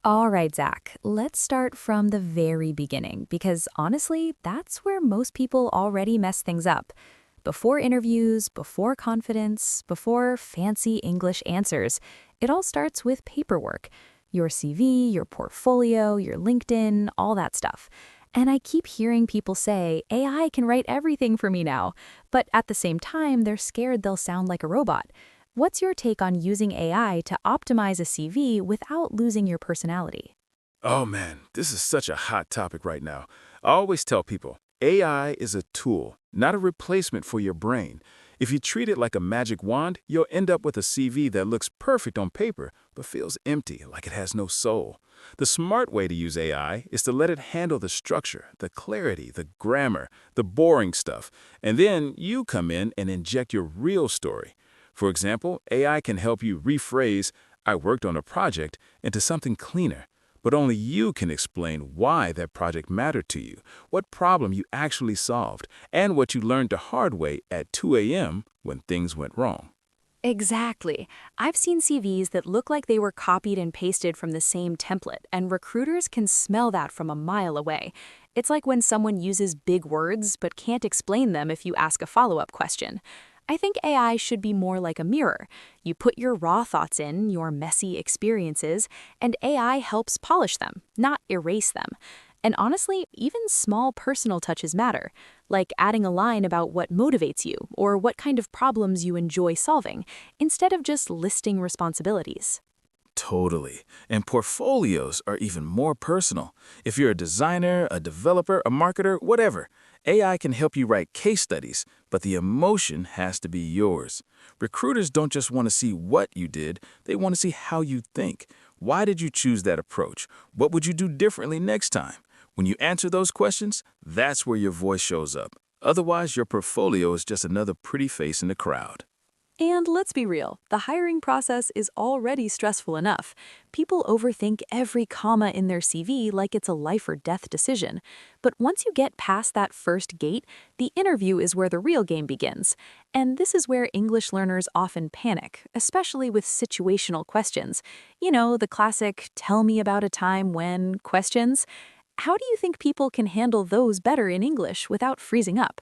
All right, Zach, let's start from the very beginning because honestly, that's where most people already mess things up. Before interviews, before confidence, before fancy English answers, it all starts with paperwork. Your CV, your portfolio, your LinkedIn, all that stuff. And I keep hearing people say, AI can write everything for me now. But at the same time, they're scared they'll sound like a robot. What's your take on using AI to optimize a CV without losing your personality? Oh man, this is such a hot topic right now. I always tell people AI is a tool, not a replacement for your brain. If you treat it like a magic wand, you'll end up with a CV that looks perfect on paper, but feels empty, like it has no soul. The smart way to use AI is to let it handle the structure, the clarity, the grammar, the boring stuff, and then you come in and inject your real story. For example, AI can help you rephrase, "I worked on a project," into something cleaner. But only you can explain why that project mattered to you, what problem you actually solved, and what you learned the hard way at 2 a.m. when things went wrong. Exactly. I've seen CVs that look like they were copied and pasted from the same template, and recruiters can smell that from a mile away. It's like when someone uses big words but can't explain them if you ask a follow-up question. I think AI should be more like a mirror. You put your raw thoughts in, your messy experiences, and AI helps polish them, not erase them. And honestly, even small personal touches matter, like adding a line about what motivates you or what kind of problems you enjoy solving, instead of just listing responsibilities. Totally. And portfolios are even more personal. If you're a designer, a developer, a marketer, whatever, AI can help you write case studies, but the emotion has to be yours. Recruiters don't just want to see what you did, they want to see how you think. Why did you choose that approach? What would you do differently next time? When you answer those questions, that's where your voice shows up. Otherwise, your portfolio is just another pretty face in the crowd. And let's be real, the hiring process is already stressful enough. People overthink every comma in their CV like it's a life or death decision. But once you get past that first gate, the interview is where the real game begins. And this is where English learners often panic, especially with situational questions. You know, the classic, tell me about a time when questions. How do you think people can handle those better in English without freezing up?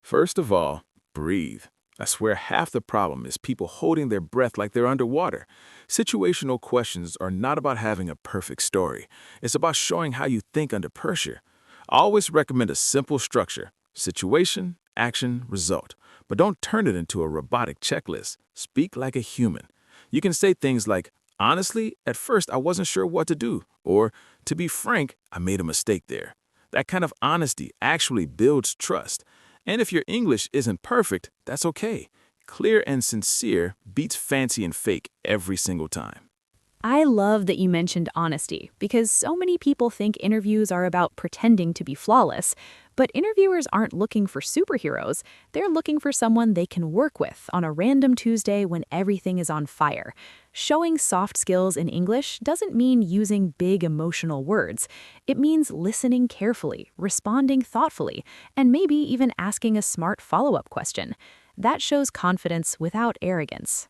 First of all, breathe. I swear half the problem is people holding their breath like they're underwater. Situational questions are not about having a perfect story. It's about showing how you think under pressure. I always recommend a simple structure: situation, action, result. But don't turn it into a robotic checklist. Speak like a human. You can say things like, "Honestly, at first I wasn't sure what to do," or, "To be frank, I made a mistake there." That kind of honesty actually builds trust. And if your English isn't perfect, that's okay. Clear and sincere beats fancy and fake every single time. I love that you mentioned honesty because so many people think interviews are about pretending to be flawless. But interviewers aren't looking for superheroes. They're looking for someone they can work with on a random Tuesday when everything is on fire. Showing soft skills in English doesn't mean using big emotional words. It means listening carefully, responding thoughtfully, and maybe even asking a smart follow-up question. That shows confidence without arrogance.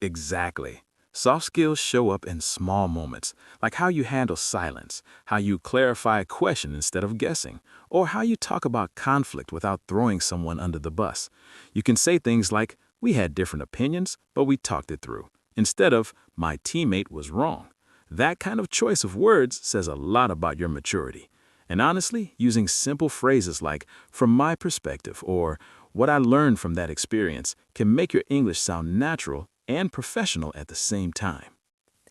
Exactly. Soft skills show up in small moments, like how you handle silence, how you clarify a question instead of guessing, or how you talk about conflict without throwing someone under the bus. You can say things like, "We had different opinions, but we talked it through," instead of, "My teammate was wrong." That kind of choice of words says a lot about your maturity. And honestly, using simple phrases like, "from my perspective," or "what I learned from that experience," can make your English sound natural and professional at the same time.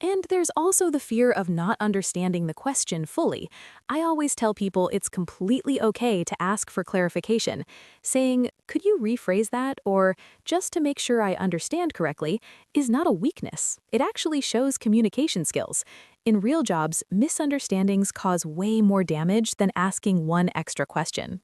And there's also the fear of not understanding the question fully. I always tell people it's completely okay to ask for clarification. Saying, could you rephrase that, or just to make sure I understand correctly, is not a weakness. It actually shows communication skills. In real jobs, misunderstandings cause way more damage than asking one extra question.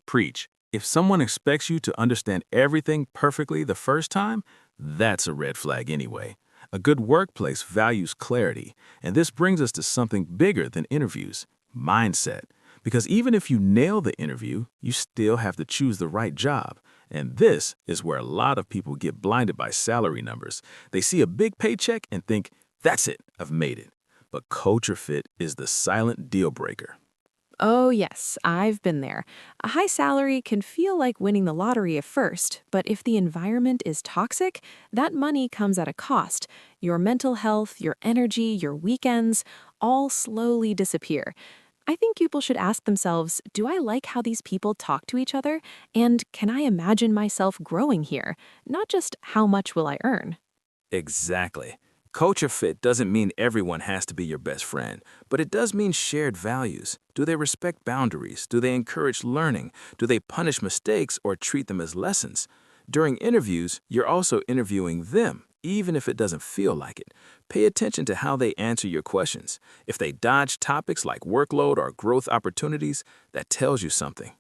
Preach. If someone expects you to understand everything perfectly the first time, that's a red flag anyway. A good workplace values clarity, and this brings us to something bigger than interviews: mindset. Because even if you nail the interview, you still have to choose the right job. And this is where a lot of people get blinded by salary numbers. They see a big paycheck and think, "That's it, I've made it." But culture fit is the silent deal breaker. Oh, yes, I've been there. A high salary can feel like winning the lottery at first, but if the environment is toxic, that money comes at a cost. Your mental health, your energy, your weekends all slowly disappear. I think people should ask themselves, do I like how these people talk to each other? And can I imagine myself growing here? Not just how much will I earn? Exactly. Culture fit doesn't mean everyone has to be your best friend, but it does mean shared values. Do they respect boundaries? Do they encourage learning? Do they punish mistakes or treat them as lessons? During interviews, you're also interviewing them, even if it doesn't feel like it. Pay attention to how they answer your questions. If they dodge topics like workload or growth opportunities, that tells you something.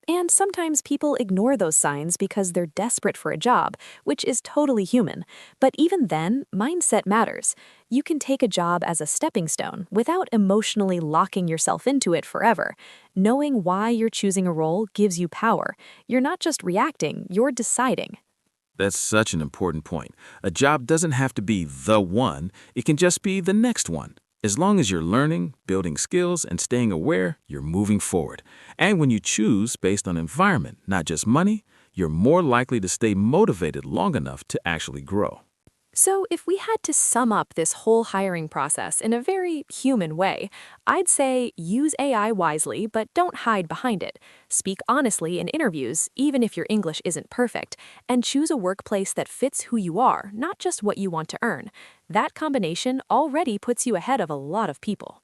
And sometimes people ignore those signs because they're desperate for a job, which is totally human. But even then, mindset matters. You can take a job as a stepping stone without emotionally locking yourself into it forever. Knowing why you're choosing a role gives you power. You're not just reacting, you're deciding. That's such an important point. A job doesn't have to be the one, it can just be the next one. As long as you're learning, building skills, and staying aware, you're moving forward. And when you choose based on environment, not just money, you're more likely to stay motivated long enough to actually grow. So, if we had to sum up this whole hiring process in a very human way, I'd say use AI wisely, but don't hide behind it. Speak honestly in interviews, even if your English isn't perfect, and choose a workplace that fits who you are, not just what you want to earn. That combination already puts you ahead of a lot of people.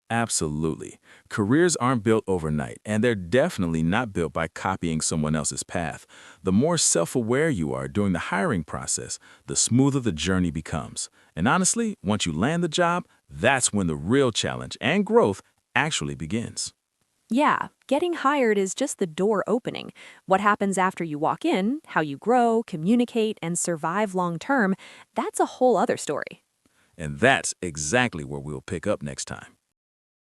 Absolutely. Careers aren't built overnight, and they're definitely not built by copying someone else's path. The more self-aware you are during the hiring process, the smoother the journey becomes. And honestly, once you land the job, that's when the real challenge and growth actually begins. Yeah, getting hired is just the door opening. What happens after you walk in, how you grow, communicate, and survive long term, that's a whole other story. And that's exactly where we'll pick up next time.